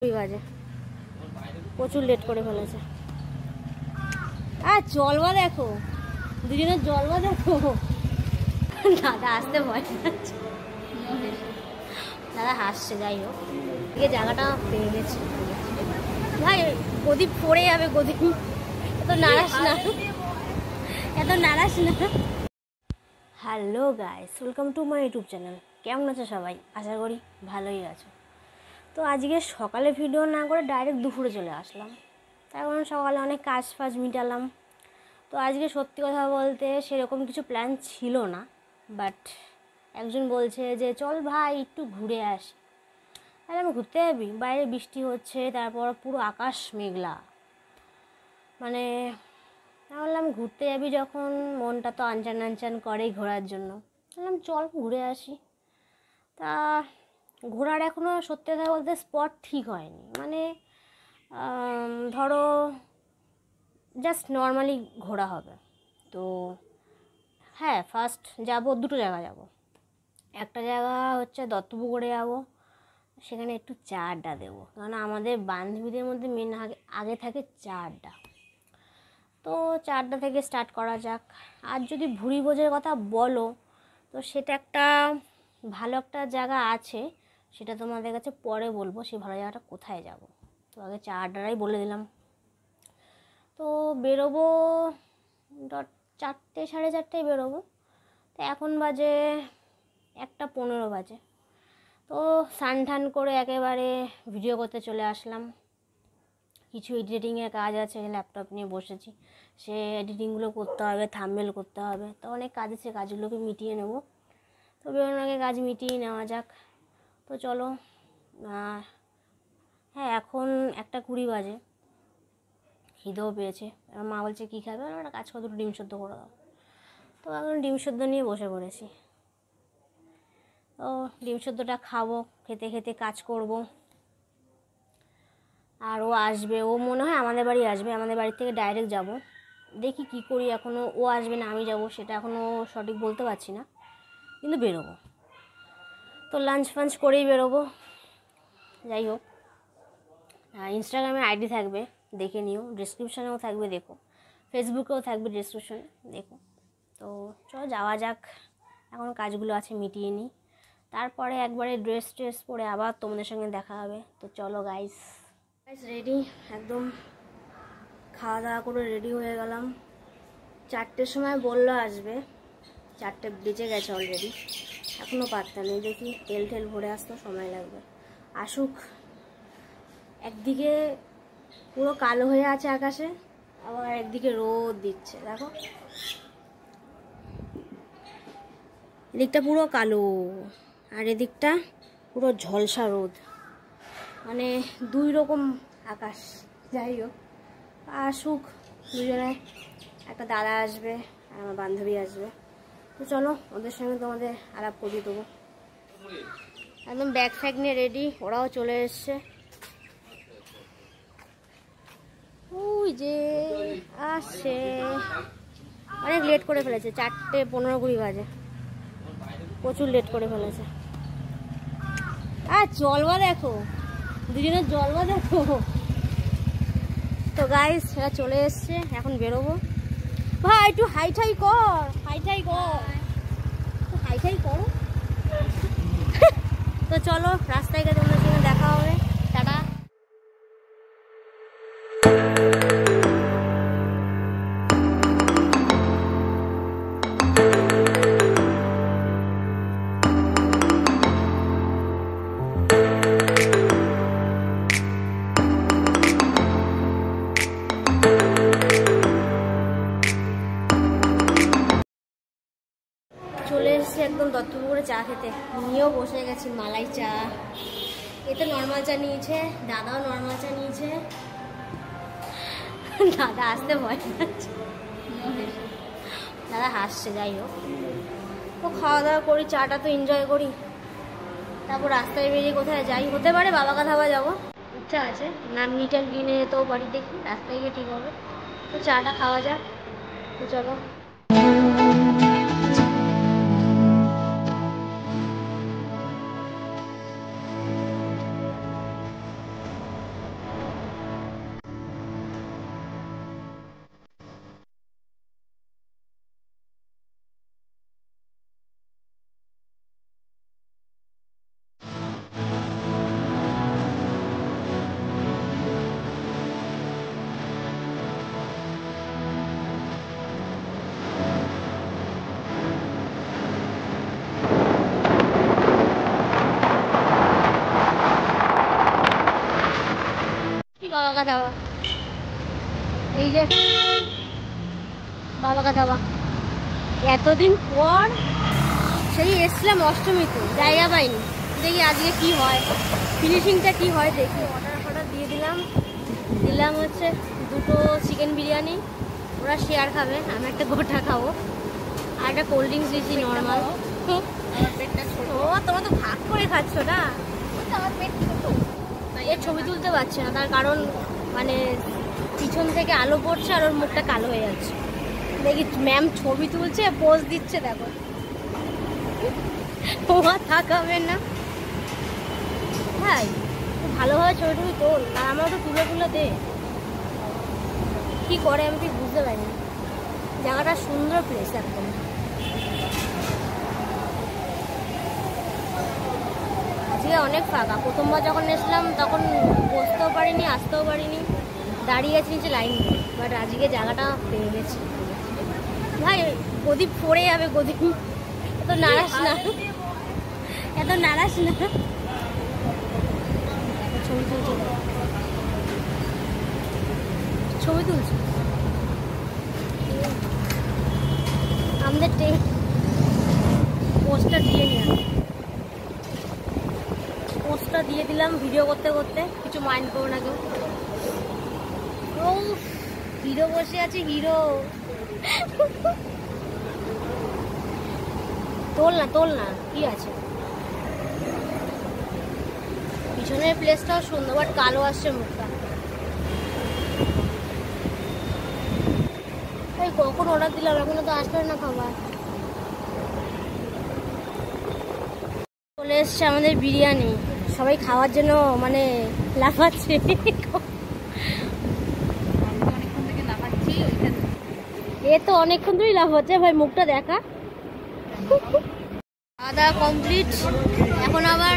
বাজে প্রচুর লেট করে ফেলেছে। আর জলবা দেখো, দুজনের জলবা দেখো। দাদা আসতে ভয় পাচ্ছে, দাদা হাসছে। যাই হোক, এই জায়গাটা পেয়ে গেছে ভাই। গদিপ পড়ে যাবে, গদিপ এত নারাস না, এত নারাস না। Hello guys, welcome to my YouTube channel. কেমন আছো সবাই? আশা করি ভালোই আছো। তো আজকে সকালে ভিডিও না করে ডাইরেক্ট দুপুরে চলে আসলাম, তার কারণ সকালে অনেক কাজ ফাজ মিটালাম। তো আজকে সত্যি কথা বলতে সেরকম কিছু প্ল্যান ছিল না, বাট একজন বলছে যে চল ভাই একটু ঘুরে আসি। তাহলে আমি ঘুরতে যাবি? বাইরে বৃষ্টি হচ্ছে, তারপর পুরো আকাশ মেঘলা, মানে বললাম ঘুরতে যাবি যখন, মনটা তো আনচান আনচান করেই ঘোরার জন্য। বললাম চল ঘুরে আসি। তা ঘোরার এখনও সত্যি কথা বলতে স্পট ঠিক হয়নি, মানে ধরো জাস্ট নর্মালি ঘোরা হবে। তো হ্যাঁ, ফার্স্ট যাব দুটো জায়গা যাব। একটা জায়গা হচ্ছে দত্তপুকুরে যাব, সেখানে একটু চা আড্ডা দেবো, কারণ আমাদের বান্ধবীদের মধ্যে মেন আগে থাকে চা আড্ডা। তো চা আড্ডা থেকে স্টার্ট করা যাক। আর যদি ভুঁড়ি ভোজের কথা বলো, তো সেটা একটা ভালো একটা জায়গা আছে, সেটা তোমাদের কাছে পরে বলবো সেই ভালো জায়গাটা কোথায় যাব। তো আগে চা আড্ডাটাই বলে দিলাম। তো বেরোবো 4টে 4:30টায় বেরোবো। তো এখন বাজে 1:15 বাজে। তো স্নান টান করে একেবারে ভিডিও করতে চলে আসলাম। কিছু এডিটিংয়ের কাজ আছে, ল্যাপটপ নিয়ে বসেছি, সে এডিটিংগুলো করতে হবে, থাম্বনেল করতে হবে। তো অনেক কাজ আছে, কাজগুলোকে মিটিয়ে নেব। তো বেরোনোর আগে কাজ মিটিয়ে নেওয়া যাক। তো চলো। হ্যাঁ, এখন 1:20 বাজে, খিদেও পেয়েছে। আমার মা বলছে কী খাবে, একটা কাজ করে দুটো ডিম সেদ্ধ করে দাও। তো এখন ডিম সেদ্ধ নিয়ে বসে পড়েছি। তো ডিম সেদ্ধটা খাবো, খেতে খেতে কাজ করব। আর ও আসবে, ও মনে হয় আমাদের বাড়ি আসবে, আমাদের বাড়ি থেকে ডাইরেক্ট যাব। দেখি কি করি, এখনও ও আসবে না আমি যাব সেটা এখনও সঠিক বলতে পারছি না, কিন্তু বেরোবো। তো লাঞ্চ ফাঞ্চ করেই বেরোবো। যাই হোক, ইনস্টাগ্রামে আইডি থাকবে, দেখে নিও, ডিসক্রিপশানেও থাকবে, দেখো। ফেসবুকেও থাকবে ডিসক্রিপশানে, দেখো। তো চলো যাওয়া যাক, এখন কাজগুলো আছে মিটিয়ে নিই, তারপরে একবারে ড্রেস ট্রেস পরে আবার তোমাদের সঙ্গে দেখা হবে। তো চলো গাইস রেডি, একদম খাওয়া দাওয়া করে রেডি হয়ে গেলাম। 4টের সময় বললো আসবে, 4টে বেজে গেছে অলরেডি, এখনও পাত্তা নেই। দেখি তেল টেল ভরে আসতে সময় লাগবে, আসুক। একদিকে পুরো কালো হয়ে আছে আকাশে, আবার একদিকে রোদ দিচ্ছে, দেখো এদিকটা পুরো কালো আর এদিকটা পুরো ঝলসা রোদ, মানে দুই রকম আকাশ। যাই হোক, আসুক দুজনে, একটা দাদা আসবে আর আমার বান্ধবী আসবে। তো চলো ওদের সঙ্গে তোমাদের আলাপ করিয়ে দেবো। একদম ব্যাগ ফ্যাগ নিয়ে রেডি, ওরাও চলে এসছে। ওই যে আসছে, অনেক লেট করে ফেলেছে, 4:15 বাজে, প্রচুর লেট করে ফেলেছে। আর জলবা দেখো, দুজনের জলবা দেখো। তো গাইস এরা চলে এসছে, এখন বেরোবো। ভাই একটু হাই ঠাই কর, হাই ঠাই কর, হাই ঠাই করো। তো চলো রাস্তায় গিয়ে তোমাদের সঙ্গে দেখা হবে, টাটা। চলে এসেছি একদম দত্তপুকুরে চা খেতে, নিয়েও বসে গেছি মালাই চা। এতে নর্মাল চা নিয়েছে, দাদাও নর্মাল চা নিয়েছে। দাদা আসতে ভয় পাচ্ছে, দাদা হাসছে। যাই হোক, তো খাওয়া দাওয়া করি, চাটা তো এনজয় করি, তারপর রাস্তায় বেরিয়ে কোথায় যাই, হতে পারে বাবাকা ধাবা যাবো, ইচ্ছা আছে। নাম নিটার কিনে যেতেও পারি, দেখি রাস্তায় গিয়ে ঠিক হবে। তো চাটা খাওয়া যাক, তো চলো। বাবা কা ধাবা, এই যে বাবা কা ধাবা। এতদিন পর সেই এসছিলাম অষ্টমীতে, জায়গা পাইনি। দেখি আজকে কি হয়, ফিনিশিংটা কি হয় দেখি। অর্ডার দিয়ে দিলাম হচ্ছে 2টো চিকেন বিরিয়ানি, ওরা শেয়ার খাবে, আমি একটা গোটা খাবো, আর একটা কোল্ড ড্রিঙ্কস দিয়েছি নর্মাল। ও তোমরা তো ভাগ করে খাচ্ছ না, এর ছবি তুলতে পারছে না, তার কারণ মানে পিছন থেকে আলো পড়ছে আর ওর মুখটা কালো হয়ে যাচ্ছে। দেখি ম্যাম ছবি তুলছে, পোজ দিচ্ছে, দেখো ওমা থাকাবেন না ভাই, ভালোভাবে ছবি টবি তোল, আর আমারও তো তুলে দে। কি করে আমি ঠিক বুঝতে পারি না। জায়গাটা সুন্দর প্লেস একদম। আজকে অনেক ফাঁকা, প্রথমবার যখন এসলাম তখন বসতেও পারিনি, আসতেও পারিনি, দাঁড়িয়ে গেছি নিচে লাইন দিয়ে। বাট আজকে জায়গাটা পেয়ে গেছি ভাই। প্রদীপ পড়ে যাবে, প্রদীপ এত নারাজ না, এত নারাজ না। ছবি তুলছি আমাদের পোস্টটা দিয়ে নিয়ে, পোস্টটা দিয়ে দিলাম ভিডিও করতে করতে, কিছু মাইন্ড করো না কেউ। ও হিরো বসে আছে, হিরো। তোল না কি আছে, পিছনের প্লেসটাও সুন্দর, বাট কালো আসছে মুখটা। এই কখন অর্ডার দিলাম, এখনো তো আসলে না খাবার। চলে এসছে আমাদের বিরিয়ানি, সবাই খাওয়ার জন্য মানে লাফাচ্ছে। এ তো অনেকক্ষণ ধরেই লাফাচ্ছে ভাই, মুখটা দেখা। খাওয়া দাওয়া কমপ্লিট, এখন আবার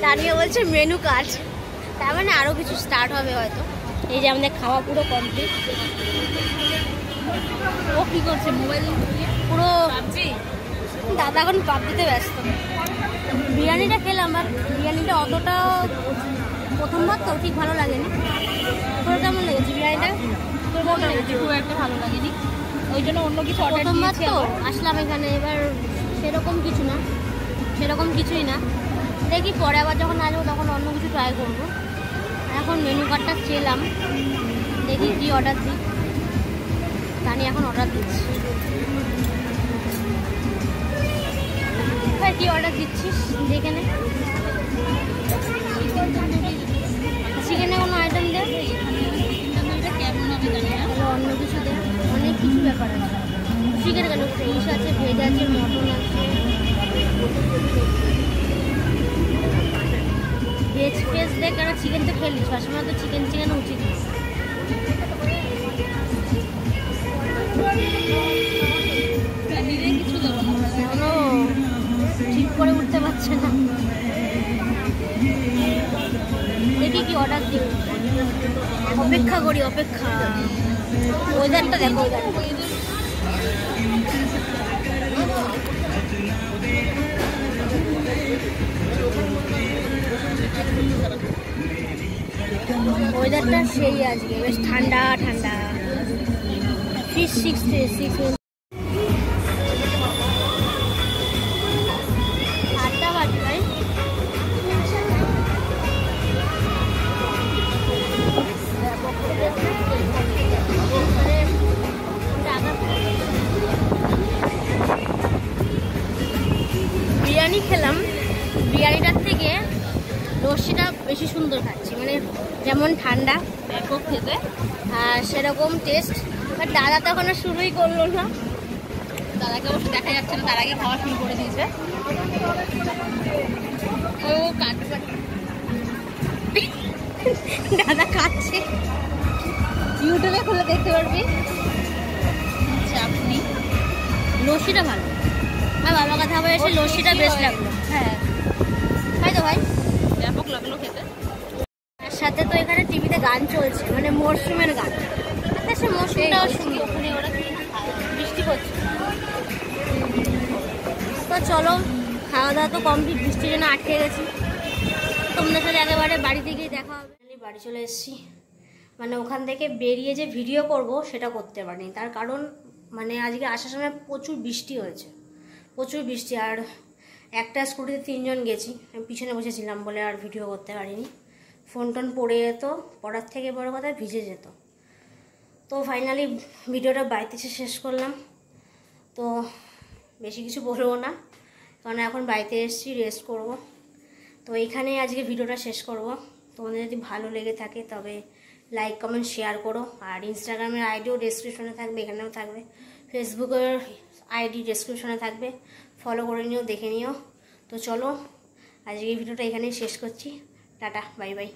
দাঁড়িয়ে বলছে মেনু কার্ড, তার মানে আরও কিছু স্টার্ট হবে হয়তো। এই যে আমাদের খাওয়া পুরো কমপ্লিট। ও কি করছে, মোবাইল পুরো দাদা এখন পাবজিতে ব্যস্ত। বিরিয়ানিটা খেলাম, আর বিরিয়ানিটা অতটা প্রথমবার তো ঠিক ভালো লাগেনি। তোর কেমন লেগেছে বিরিয়ানিটা? তোর কেমন লেগেছে? খুব একটা ভালো লাগেনি, ওই জন্য অন্য কিছু প্রথমবার তো আসলাম এখানে, এবার সেরকম কিছুই না। দেখি পরে আবার যখন আসবো তখন অন্য কিছু ট্রাই করবো। এখন মেনু কার্ডটা চেলাম, দেখি কি অর্ডার দিই। জানি এখন অর্ডার দিচ্ছি। ভাই কি অর্ডার দিচ্ছিস যেখানে? চিকেনে কোনো আইটেম দে, অন্য কিছু দে, অনেক কিছু ব্যাপার আছে। চিকেন কেন, ফিশ আছে, ভেজ আছে, মটন আছে। ভেজ ফেজ দেখ, কেন চিকেন তো খেলিস সবসময়, তো চিকেন উচিত। এখনো ঠিক করে উঠতে পারছে না, দেখি কি অর্ডার দিই। অপেক্ষা করি, অপেক্ষা। ওয়েদারটা দেখো, ওয়েদারটা সেই আজকে বেশ ঠান্ডা ঠান্ডা। ফিশ 6 8টা বাজে ভাই। বিরিয়ানি খেলাম, বিরিয়ানিটার থেকে লস্যিটা বেশি সুন্দর খাচ্ছি, মানে যেমন ঠান্ডা ব্যাপক খেতে আর সেরকম টেস্ট। বাট দাদা তো এখনো শুরুই করলো না, দাদাকে অবশ্য দেখা যাচ্ছে না, তার আগে খাওয়া শুরু করে দিয়েছে। ও দাদা খাচ্ছে, ইউটিউবে খুলে দেখতে পারবি। আচ্ছা আপনি লস্যিটা ভালো, আর বাবা কথা হবে এসে লস্যিটা বেশ লাগলো। হ্যাঁ তাই তো ভাই, ব্যাপক লাগলো খেতে। তার সাথে তো এখানে টিভিতে গান চলছে, মানে মরশুমের গান। সে মরশুমটাও শুনি, ওখানে ওরা কি বৃষ্টি পড়ছে। তো চলো খাওয়া দাওয়া তো কমপ্লিট, বৃষ্টির জন্য আটকে গেছি। তোমাদের সাথে একেবারে বাড়িতে গিয়ে দেখা হবে। বাড়ি চলে এসেছি, মানে ওখান থেকে বেরিয়ে যে ভিডিও করব সেটা করতে পারিনি। তার কারণ মানে আজকে আসার সময় প্রচুর বৃষ্টি হয়েছে, প্রচুর বৃষ্টি। আর একটা স্কুটিতে 3 জন গেছি, আমি পিছনে বসেছিলাম বলে আর ভিডিও করতে পারিনি। ফোন টোন পড়ে যেত, পড়ার থেকে বড় কথা ভিজে যেত। তো ফাইনালি ভিডিওটা বাড়িতে এসে শেষ করলাম। তো বেশি কিছু বলবো না, কারণ এখন বাড়িতে এসেছি, রেস্ট করব। তো এইখানে আজকে ভিডিওটা শেষ করব। তোমাদের যদি ভালো লেগে থাকে তবে লাইক কমেন্ট শেয়ার করো। আর ইনস্টাগ্রামের আইডিও ডেসক্রিপশনে থাকবে, এখানেও থাকবে। ফেসবুকের আইডি ডেসক্রিপশনে থাকবে, ফলো করে নিও, দেখে নিও। তো চলো আজকে এই ভিডিওটা এখানেই শেষ করছি। Tata, bye bye.